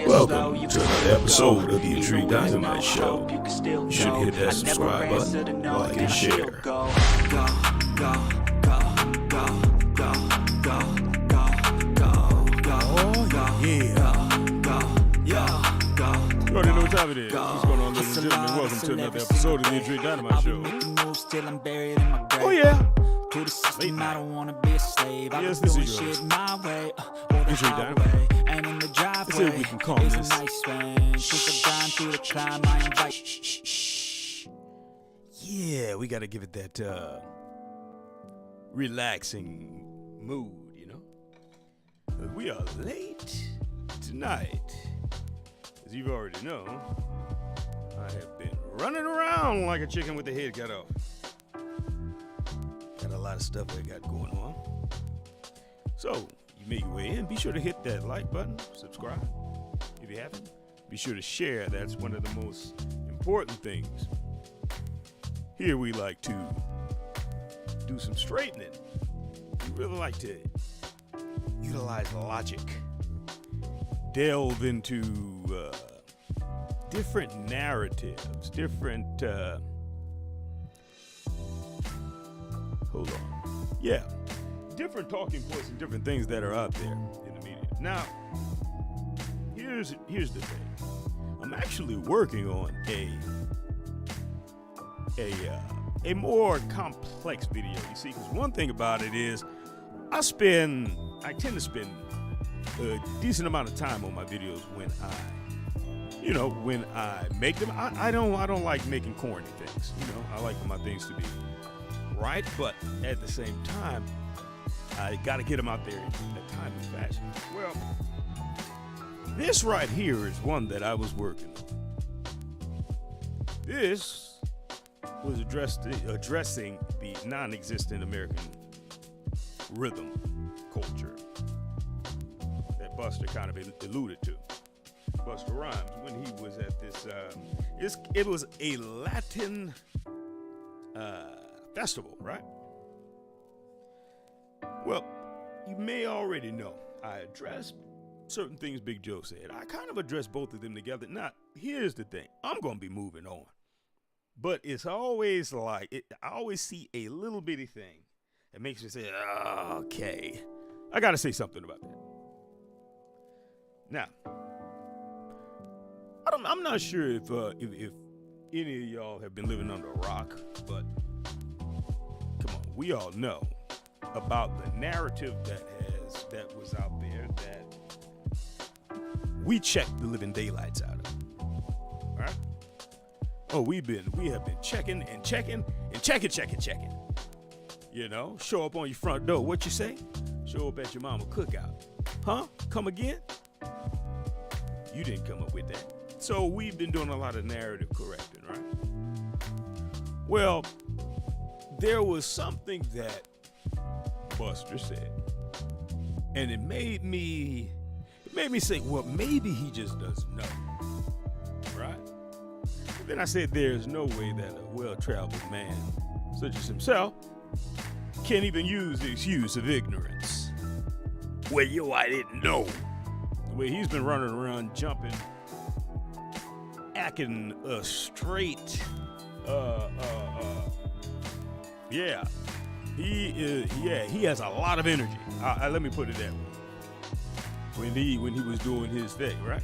Welcome to another episode of the Intrigue Dynamite Show. You should hit that subscribe button, like and share. You already know what time it is. What's going on, ladies and gentlemen? Welcome to another episode of the Intrigue Dynamite Show. Oh yeah. Late night. Yes, this is yours. Intrigue Dynamite. Let's see if we can calm this. Yeah, we gotta give it that relaxing mood, you know? 'Cause we are late tonight. As you already know, I have been running around like a chicken with the head cut off. Got a lot of stuff I got going on. So, you make your way in. Be sure to hit that like button, subscribe if you haven't. Be sure to share. That's one of the most important things. Here we like to do some straightening. We really like to utilize logic. Delve into different narratives, different, hold on. Yeah, different talking points and different things that are out there in the media. Now, here's the thing. I'm actually working on a more complex video. You see, because one thing about it is I tend to spend a decent amount of time on my videos when I make them. I don't like making corny things. I like my things to be right, but at the same time, I got to get them out there in a timely fashion. Well, this right here is one that I was working on. This was addressing the non-existent American rhythm culture that Busta kind of alluded to. Busta Rhymes, when he was at this, it was a Latin festival, right? Well, you may already know I addressed certain things Big Joe said. I kind of addressed both of them together. Now, here's the thing. I'm going to be moving on. But it's always like, I always see a little bitty thing that makes me say, okay, I got to say something about that. Now, I'm not sure if any of y'all have been living under a rock, but come on, we all know about the narrative that was out there that we checked the living daylights out of. All right? Oh, we have been checking and checking and checking. Show up on your front door. What you say? Show up at your mama cookout. Huh? Come again? You didn't come up with that. So we've been doing a lot of narrative correcting, right? Well, there was something that Buster said, and it made me say, well, maybe he just doesn't know, right? And then I said, there's no way that a well-traveled man such as himself can even use the excuse of ignorance. Well, I didn't know. The way he's been running around, jumping, acting straight. Yeah. He has a lot of energy. Let me put it that way. When he was doing his thing, right?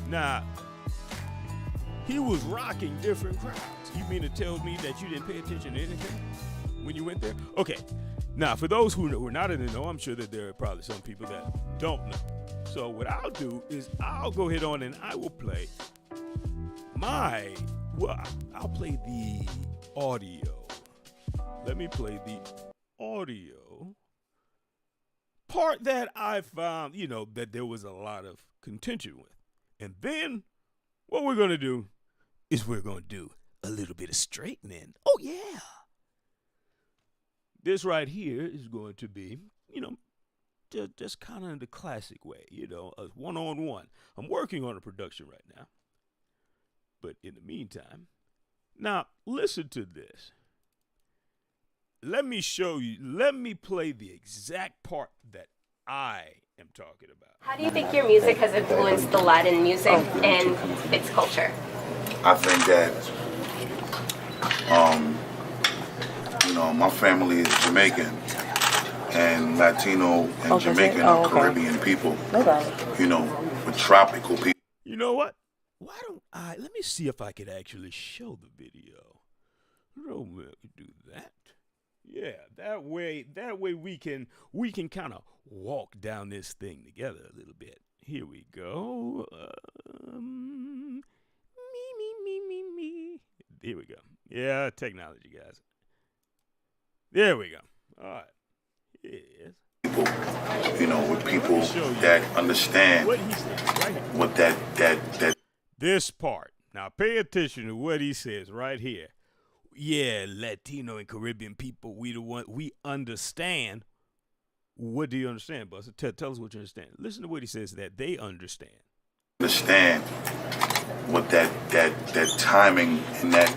Now, he was rocking different crowds. You mean to tell me that you didn't pay attention to anything when you went there? Okay. Now, for those who are not in the know, I'm sure that there are probably some people that don't know. So what I'll do is I'll go ahead on and I will play I'll play the audio. Let me play the audio part that I found, that there was a lot of contention with. And then what we're going to do is we're going to do a little bit of straightening. Oh, yeah. This right here is going to be, just kind of in the classic way, a one-on-one. I'm working on a production right now. But in the meantime, now listen to this. Let me show you, let me play the exact part that I am talking about. How do you think your music has influenced the Latin music and its culture? I think that, my family is Jamaican, and Latino and Jamaican are Caribbean people. With tropical people. You know what? Why don't let me see if I could actually show the video. Romeo could do that. Yeah, that way we can kind of walk down this thing together a little bit. Here we go. Me. Here we go. Yeah, technology, guys. There we go. All right. Yes. People, with people that understand what that. This part. Now pay attention to what he says right here. Yeah, Latino and Caribbean people, we understand. What do you understand, Busta? Tell us what you understand. Listen to what he says that they understand. Understand what that timing and that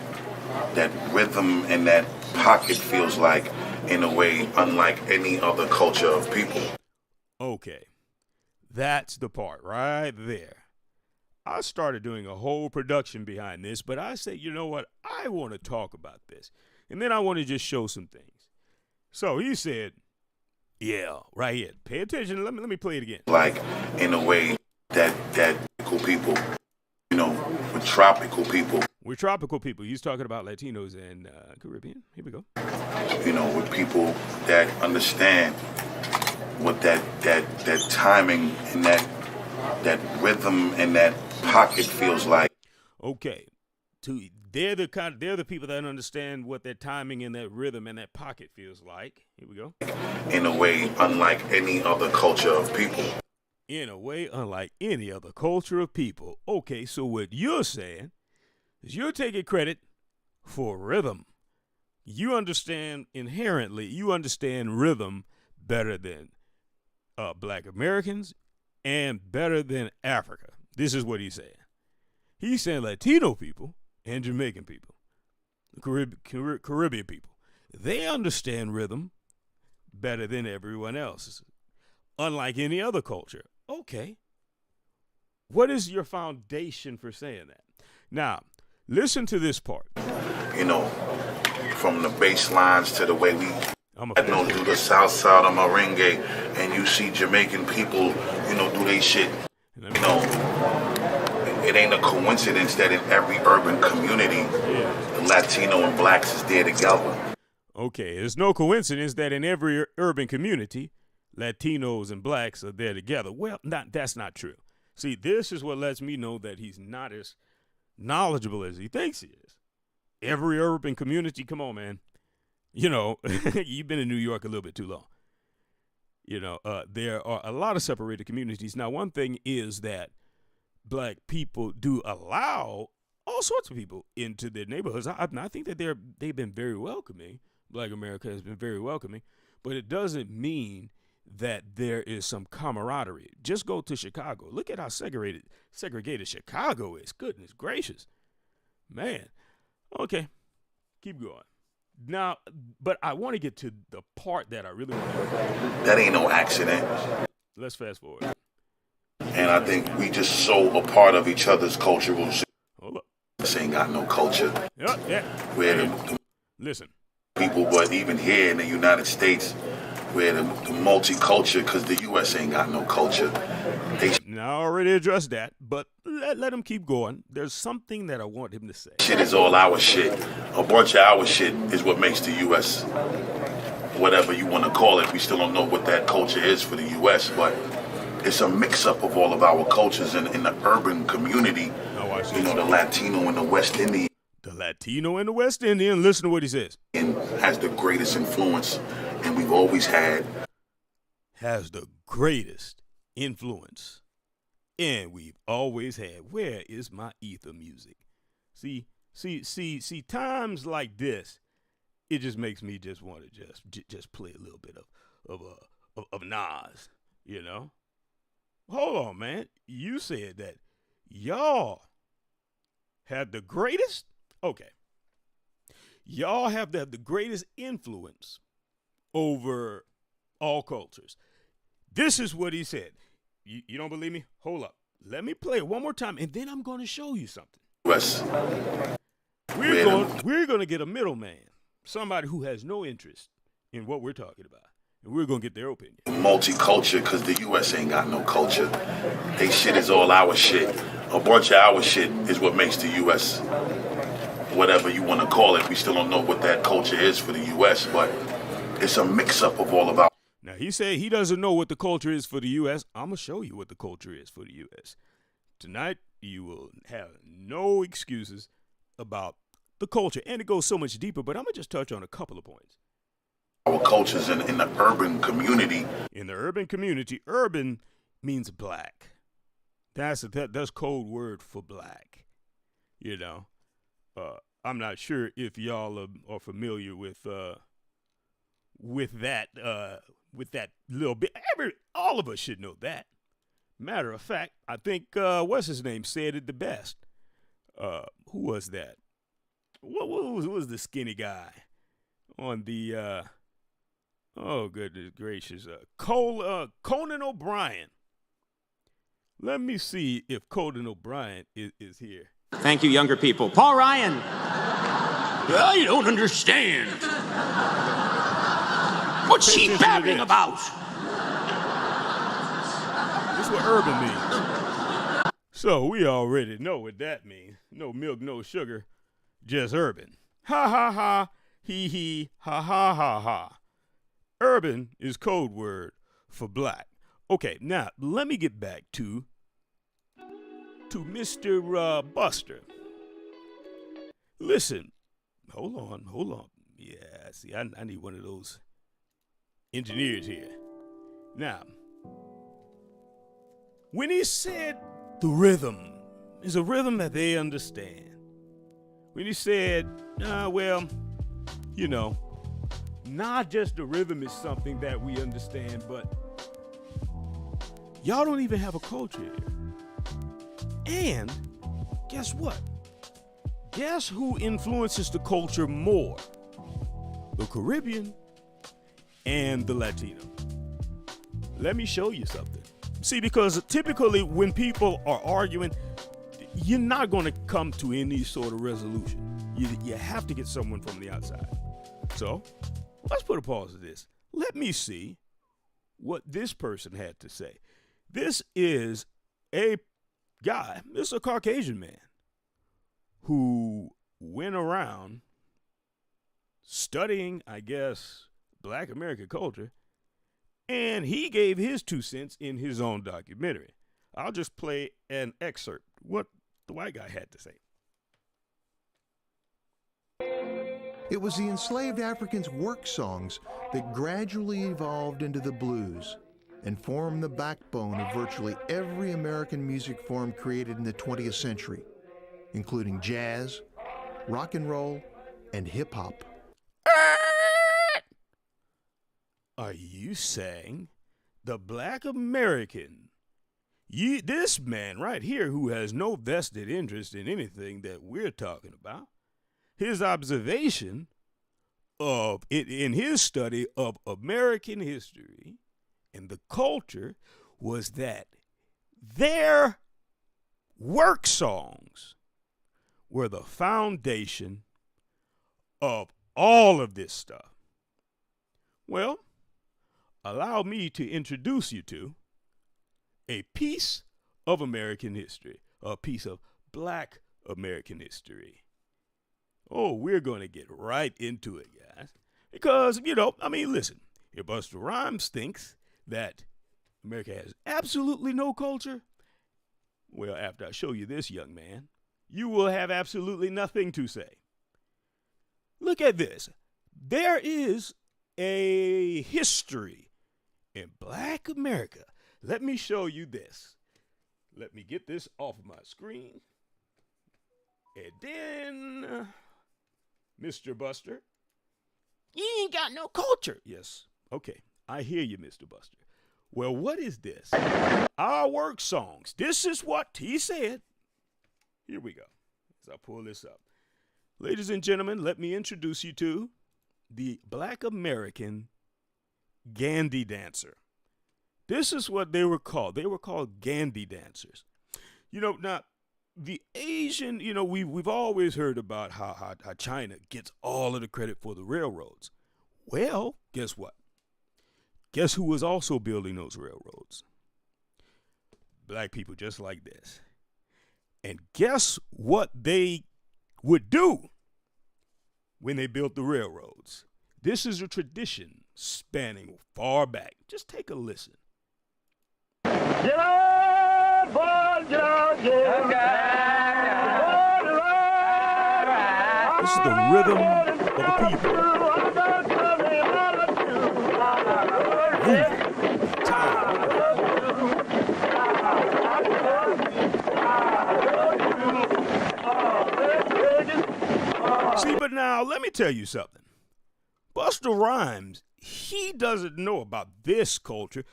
rhythm and that pocket feels like in a way unlike any other culture of people. Okay, that's the part right there. I started doing a whole production behind this, but I said, you know what? I want to talk about this. And then I want to just show some things. So he said, yeah, right here. Pay attention. Let me play it again. Like, in a way that people, with tropical people. We're tropical people. He's talking about Latinos and Caribbean. Here we go. With people that understand what that timing and that rhythm and that pocket feels like. Okay, they're the people that understand what that timing and that rhythm and that pocket feels like. Here we go. In a way unlike any other culture of people. In a way unlike any other culture of people. Okay, so what you're saying is you're taking credit for rhythm. You understand rhythm better than Black Americans and better than Africa. This is what he's saying. He's saying Latino people and Jamaican people, Caribbean people, they understand rhythm better than everyone else, unlike any other culture. Okay. What is your foundation for saying that? Now, listen to this part. From the bass lines to the way we do the south side of merengue, and you see Jamaican people, do they shit. It ain't a coincidence that in every urban community, the Latino and blacks is there together. Okay, it's no coincidence that in every urban community, Latinos and blacks are there together. Well, that's not true. See, this is what lets me know that he's not as knowledgeable as he thinks he is. Every urban community, come on, man. You've been in New York a little bit too long. There are a lot of separated communities. Now, one thing is that black people do allow all sorts of people into their neighborhoods. I think that they've been very welcoming. Black America has been very welcoming, but it doesn't mean that there is some camaraderie. Just go to Chicago. Look at how segregated Chicago is. Goodness gracious. Man. Okay. Keep going. Now, but I want to get to the part that I really want to get. That ain't no accident. Let's fast forward. And I think we just so a part of each other's cultural shit. Hold up. This ain't got no culture. Yeah. Where Listen. People, but even here in the United States, where the multicultural, because the U.S. ain't got no culture. Now, I already addressed that, but let him keep going. There's something that I want him to say. Shit is all our shit. A bunch of our shit is what makes the U.S. whatever you want to call it. We still don't know what that culture is for the U.S., but it's a mix-up of all of our cultures in the urban community. The Latino and the West Indian. The Latino and the West Indian. Listen to what he says. And has the greatest influence, and we've always had. Has the greatest influence, and we've always had. Where is my ether music? See, times like this, it just makes me just want to just play a little bit of Nas, Hold on, man. You said that y'all had the greatest. Okay. Y'all have the greatest influence over all cultures. This is what he said. You don't believe me? Hold up. Let me play it one more time, and then I'm going to show you something. US. We're going to get a middleman, somebody who has no interest in what we're talking about, and we're going to get their opinion. Multicultural, because the US ain't got no culture. They shit is all our shit. A bunch of our shit is what makes the US, whatever you want to call it. We still don't know what that culture is for the US, but it's a mix-up of all of our. Now, he said he doesn't know what the culture is for the U.S. I'm going to show you what the culture is for the U.S. Tonight, you will have no excuses about the culture. And it goes so much deeper, but I'm going to just touch on a couple of points. Our cultures in the urban community. In the urban community, urban means black. That's code word for black. You know, I'm not sure if y'all are familiar with that little bit. All of us should know that. Matter of fact, I think what's his name said it the best. Who was that? What was the skinny guy on the? Oh goodness gracious! Conan O'Brien. Let me see if Conan O'Brien is here. Thank you, younger people. Paul Ryan. I don't understand. What's she babbling about? This is what urban means. So we already know what that means. No milk, no sugar, just urban. Ha ha ha, he, ha ha ha ha. Urban is code word for black. Okay, now let me get back to Mr. Buster. Listen, hold on. Yeah, see, I need one of those engineers here. Now, when he said the rhythm is a rhythm that they understand. When he said, well, you know, not just the rhythm is something that we understand, but y'all don't even have a culture here. And guess what? Guess who influences the culture more? The Caribbean and the Latino. Let me show you something. See, because typically when people are arguing, you're not going to come to any sort of resolution. You have to get someone from the outside. So let's put a pause to this. Let me see what this person had to say. This is a guy, this is a Caucasian man who went around studying, I guess, Black American culture, and he gave his 2 cents in his own documentary. I'll just play an excerpt, what the white guy had to say. It was the enslaved Africans' work songs that gradually evolved into the blues and formed the backbone of virtually every American music form created in the 20th century, including jazz, rock and roll, and hip-hop. Are you saying the Black American, this man right here who has no vested interest in anything that we're talking about, his observation of it in his study of American history and the culture was that their work songs were the foundation of all of this stuff? Well, allow me to introduce you to a piece of American history, a piece of Black American history. Oh, we're going to get right into it, guys. Because, listen, if Busta Rhymes thinks that America has absolutely no culture, well, after I show you this, young man, you will have absolutely nothing to say. Look at this. There is a history in Black America. Let me show you this. Let me get this off of my screen. And then, Mr. Buster, you ain't got no culture. Yes. Okay. I hear you, Mr. Buster. Well, what is this? Our work songs. This is what he said. Here we go. As I pull this up. Ladies and gentlemen, let me introduce you to the Black American Gandhi dancer. This is what they were called. They were called Gandhi dancers. Now, the Asian, we've always heard about how China gets all of the credit for the railroads. Well, guess what? Guess who was also building those railroads? Black people just like this. And guess what they would do when they built the railroads? This is a tradition spanning far back. Just take a listen. This is the rhythm of the people. See, but now let me tell you something. Busta Rhymes, he doesn't know about this culture.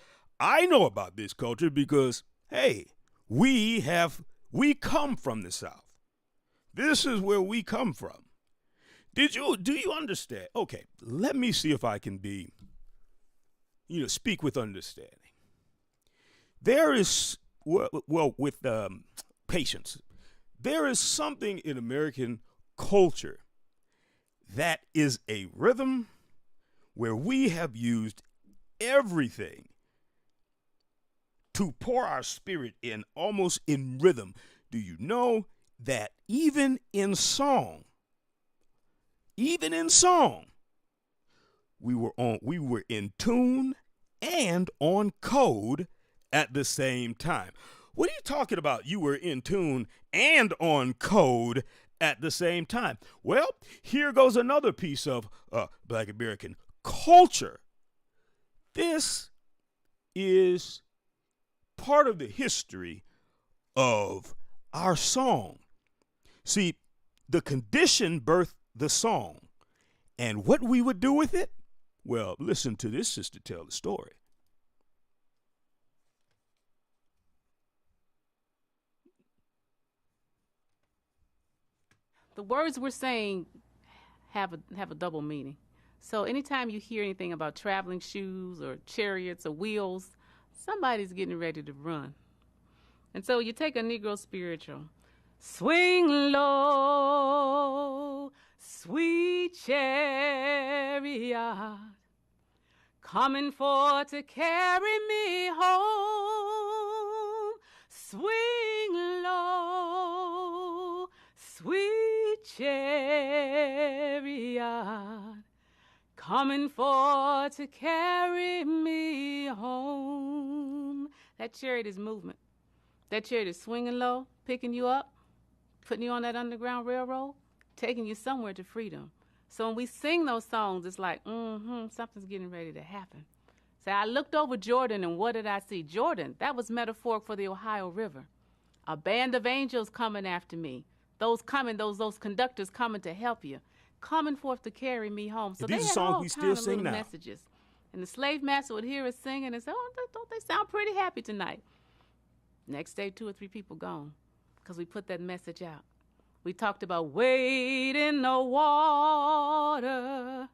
I know about this culture because, hey, we come from the South. This is where we come from. Do you understand? Okay, let me see if I can speak with understanding. There is, with patience, there is something in American culture that is a rhythm where we have used everything to pour our spirit in, almost in rhythm. Do you know that even in song, we were in tune and on code at the same time? What are you talking about? You were in tune and on code at the same time. Well, here goes another piece of Black American culture. This is part of the history of our song. See, the condition birthed the song. And what we would do with it? Well, listen to this sister tell the story. The words we're saying have a double meaning. So anytime you hear anything about traveling shoes or chariots or wheels, somebody's getting ready to run. And so you take a Negro spiritual. Swing low, sweet chariot, coming for to carry me home. Swing low, sweet chariot, coming for to carry me home. That chariot is movement. That chariot is swinging low, picking you up, putting you on that Underground Railroad, taking you somewhere to freedom. So when we sing those songs, it's like, something's getting ready to happen. So I looked over Jordan, and what did I see? Jordan, that was metaphoric for the Ohio River. A band of angels coming after me. Those conductors coming to help you, coming forth to carry me home. So these they had songs all we kind still of sing little now. messages. And the slave master would hear us singing and say, oh, don't they sound pretty happy tonight? Next day, 2 or 3 people gone because we put that message out. We talked about wade in the water,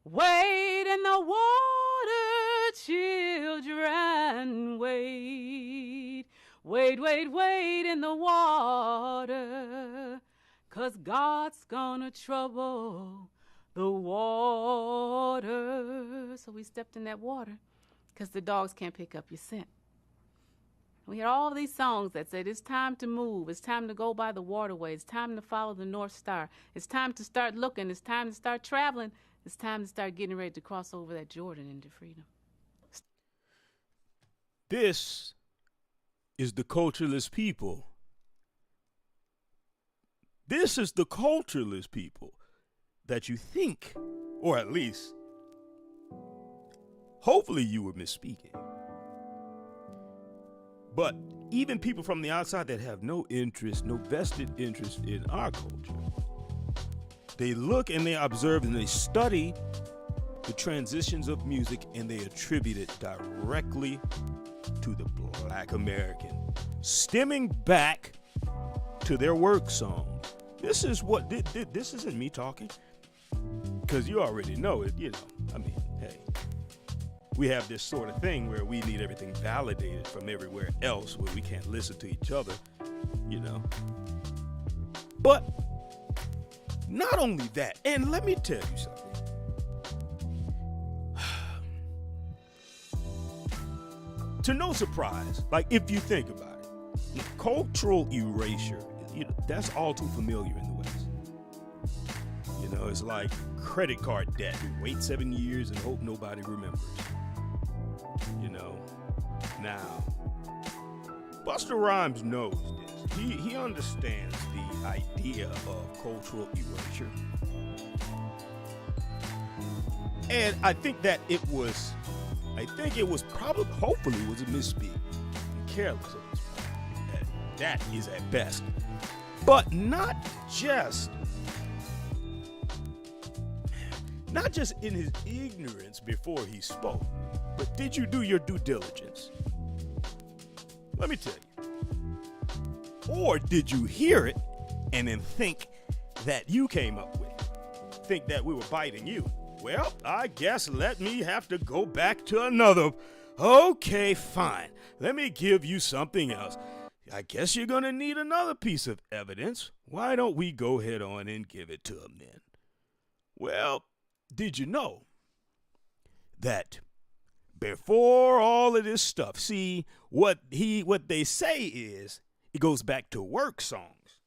wade in the water, children, wade. Wade, wade, wade in the water, 'cause God's gonna trouble the water. So we stepped in that water 'cause the dogs can't pick up your scent. We had all these songs that said it's time to move, it's time to go by the waterway, it's time to follow the North Star, it's time to start looking, it's time to start traveling, it's time to start getting ready to cross over that Jordan into freedom. This is the cultureless people. This is the cultureless people that you think, or at least, hopefully you were misspeaking. But even people from the outside that have no interest, no vested interest in our culture, they look and they observe and they study the transitions of music and they attribute it directly to the Black American, stemming back to their work song. This is what, this isn't me talking, because you already know it, I mean, hey. we have this sort of thing where we need everything validated from everywhere else, where we can't listen to each other, you know. But not only that, and let me tell you something. To no surprise, like if you think about it, cultural erasure, you know, that's all too familiar in the West. You know, it's like credit card debt. You wait 7 years and hope nobody remembers. You know, now, Busta Rhymes knows this. He understands the idea of cultural erasure. And I think that it was probably, hopefully, it was a misspeak. Careless of his part. That is at best. But not just in his ignorance before he spoke, but did you do your due diligence? Let me tell you. Or did you hear it and then think that you came up with it? Think that we were biting you? Well, I guess let me have to go back to another. Okay, fine. Let me give you something else. I guess you're going to need another piece of evidence. Why don't we go head on and give it to him then? Well, did you know that before all of this stuff, see, what they say is it goes back to work songs.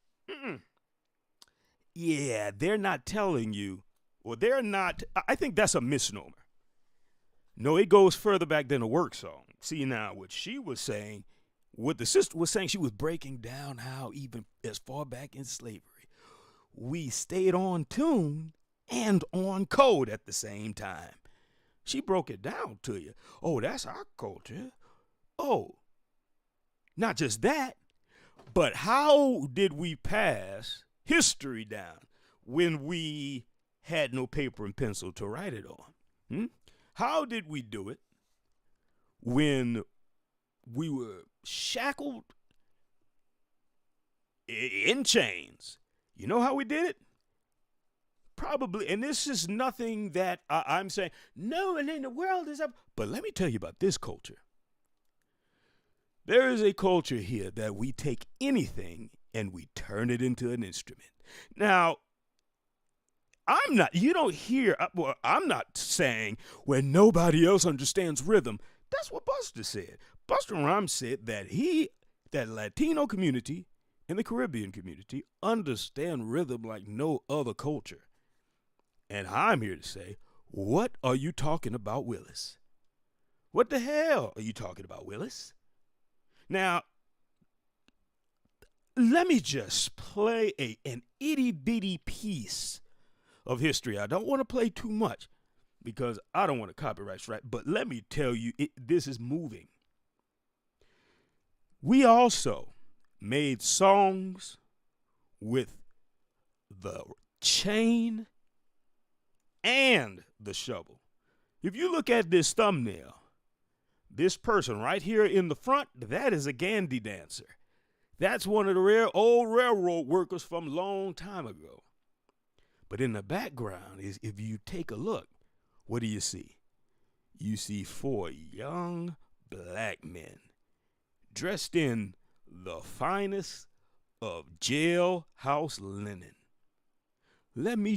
Yeah, they're not telling you. Well, they're not. I think that's a misnomer. No, it goes further back than a work song. See, now, what she was saying, what the sister was saying, she was breaking down how even as far back in slavery, we stayed on tune and on code at the same time. She broke it down to you. Oh, that's our culture. Oh, not just that, but how did we pass history down when we had no paper and pencil to write it on? How did we do it when we were shackled in chains? You know how we did it? Probably, and this is nothing that I'm saying, no, and then the world is up. But let me tell you about this culture. There is a culture here that we take anything and we turn it into an instrument. Now, I'm not saying when nobody else understands rhythm. That's what Busta said. Busta Rhymes said that Latino community and the Caribbean community understand rhythm like no other culture. And I'm here to say, what are you talking about, Willis? What the hell are you talking about, Willis? Now, let me just play an itty-bitty piece of history. I don't want to play too much because I don't want to copyright strike, but let me tell you, this is moving. We also made songs with the chain and the shovel. If you look at this thumbnail, this person right here in the front, that is a Gandhi dancer. That's one of the old railroad workers from a long time ago. But in the background is, if you take a look, what do you see? You see 4 young black men dressed in the finest of jailhouse linen. Let me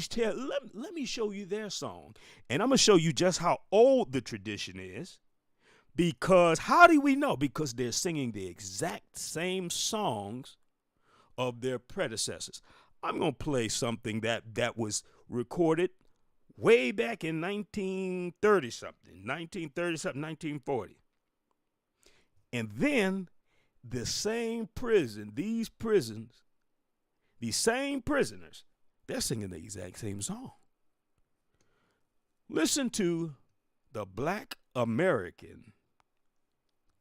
show you their song, and I'm going to show you just how old the tradition is. Because how do we know? Because they're singing the exact same songs of their predecessors. I'm going to play something that was recorded way back in 1930-something, 1940. And then the same prison, these same prisoners, they're singing the exact same song. Listen to the Black American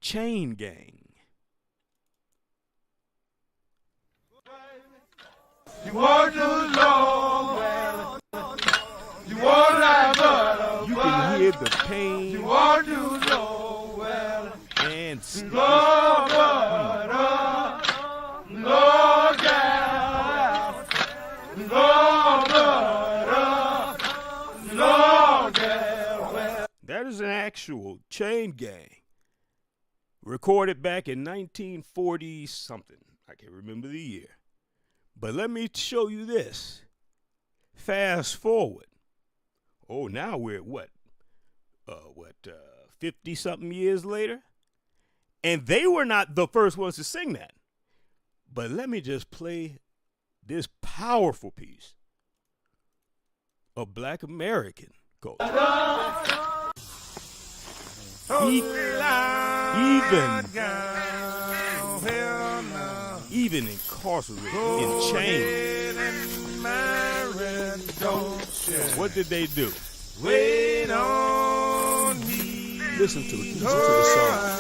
Chain Gang. You want to know well, you want that you can hear the pain. You want to know well, and that is an actual actual chain gang recorded back in 1940 something. I can't remember the year. But let me show you this. Fast forward. Oh, now we're at what? 50 something years later? And they were not the first ones to sing that. But let me just play this powerful piece of Black American culture. Even incarcerated in chains. What did they do? Wait on me. Listen to the song.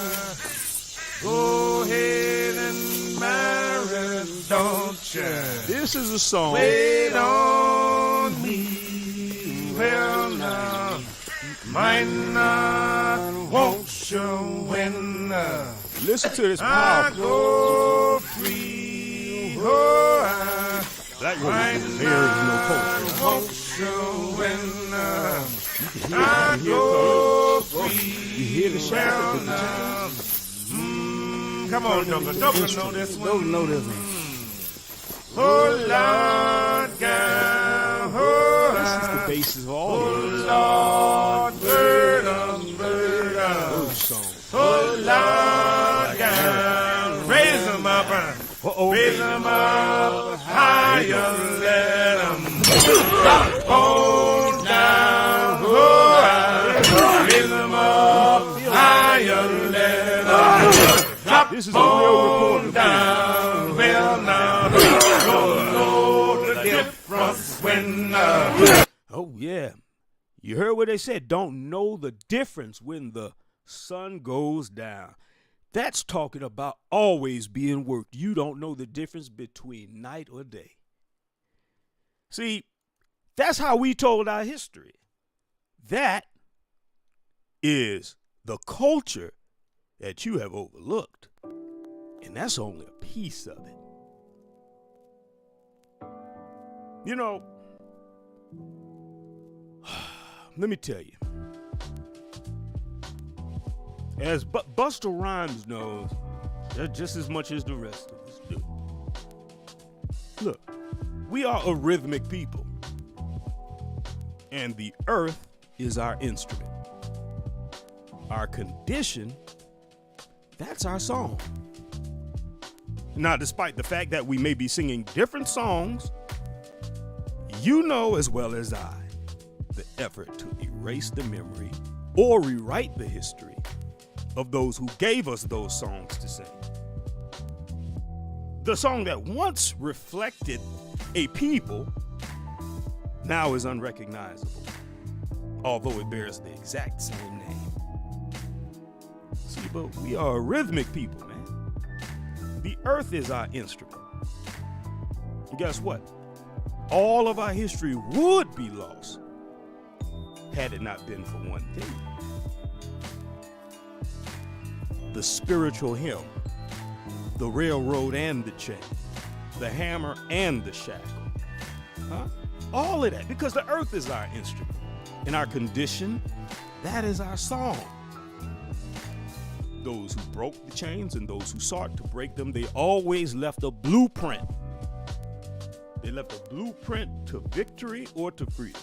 Go ahead and marry, don't you? This is a song. Wait on me. Well, now, might not, won't you win? Listen to this I powerful. go free. Oh, Black woman, there is no culture. won't you win? I I go free. You hear the shout of the Well, come on, Duncan. Duncan know this one. Don't know this one. Oh, Lord God. Oh, This is the basis of all of this. Lord, burden. Those songs. Oh, Lord God. Raise them up. Raise them up higher. Let them hold down. Oh, raise them up higher. Let them drop. This is a real recording. Down. Well, now, don't know the difference when. Oh, yeah. You heard what they said. Don't know the difference when the sun goes down. That's talking about always being worked. You don't know the difference between night or day. See, that's how we told our history. That is the culture that you have overlooked. And that's only a piece of it. You know, let me tell you. As Busta Rhymes knows, just as much as the rest of us do. Look, we are a rhythmic people. And the earth is our instrument. Our condition, that's our song. Now, despite the fact that we may be singing different songs, you know as well as I the effort to erase the memory or rewrite the history of those who gave us those songs to sing. The song that once reflected a people now is unrecognizable, although it bears the exact same name. See, but we are a rhythmic people, man. The earth is our instrument. And guess what? All of our history would be lost had it not been for one thing. The spiritual hymn, the railroad and the chain, the hammer and the shackle. All of that, because the earth is our instrument. And our condition, that is our song. Those who broke the chains and those who sought to break them, they always left a blueprint. They left a blueprint to victory or to freedom.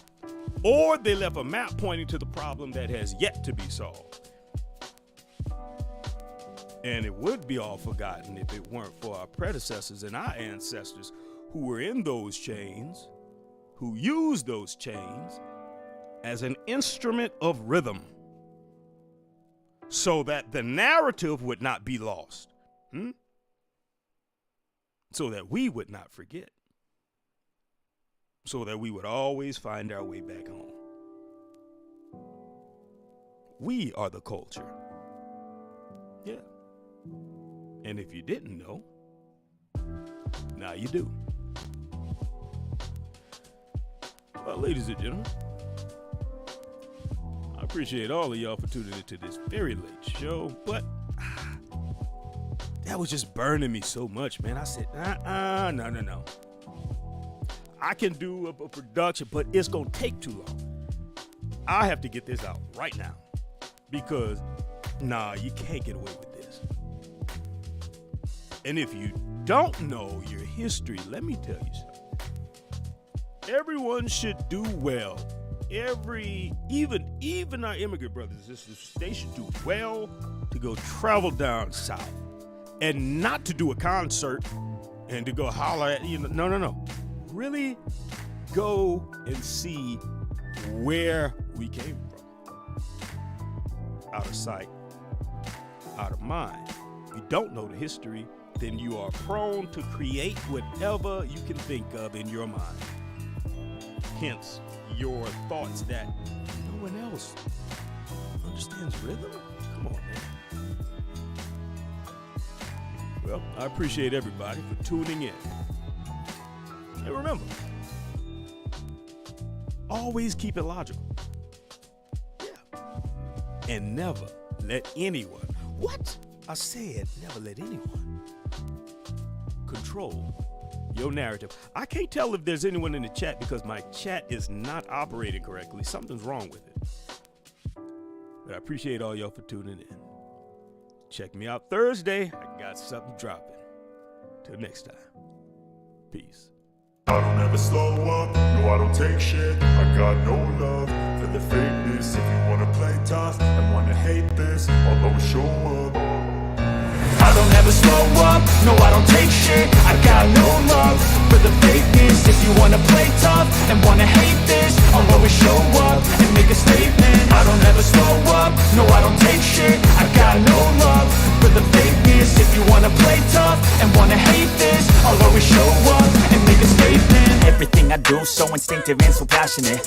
Or they left a map pointing to the problem that has yet to be solved. And it would be all forgotten if it weren't for our predecessors and our ancestors who were in those chains, who used those chains as an instrument of rhythm so that the narrative would not be lost, so that we would not forget, so that we would always find our way back home. We are the culture. Yeah. And if you didn't know, now you do. Well, ladies and gentlemen, I appreciate all of y'all for tuning into this very late show, but that was just burning me so much, man. I said, no. I can do a production, but it's going to take too long. I have to get this out right now Because, nah, you can't get away with this. And if you don't know your history, let me tell you something. Everyone should do well. Even our immigrant brothers and sisters, they should do well to go travel down south and not to do a concert and to go holler at, no. Really go and see where we came from. Out of sight, out of mind. If you don't know the history, then you are prone to create whatever you can think of in your mind. Hence, your thoughts that no one else understands rhythm? Come on, man. Well, I appreciate everybody for tuning in. And remember, always keep it logical. Yeah. And never let anyone, what? I said never let anyone control your narrative. I can't tell if there's anyone in the chat because my chat is not operating correctly. Something's wrong with it. But I appreciate all y'all for tuning in. Check me out Thursday. I got something dropping. Till next time. Peace. I don't ever slow up, no I don't take shit. I got no love for the fakeness. If you wanna play tough and wanna hate this, I'll always show up. I don't ever slow up, no I don't take shit. I got no love for the fakeness. If you wanna play tough and wanna hate this, I'll always show up and make a statement. I don't ever slow up, no I don't take shit. I got no love for the fakeness. If you wanna play tough and wanna hate this, I'll always show up and make a statement. Everything I do so instinctive and so passionate.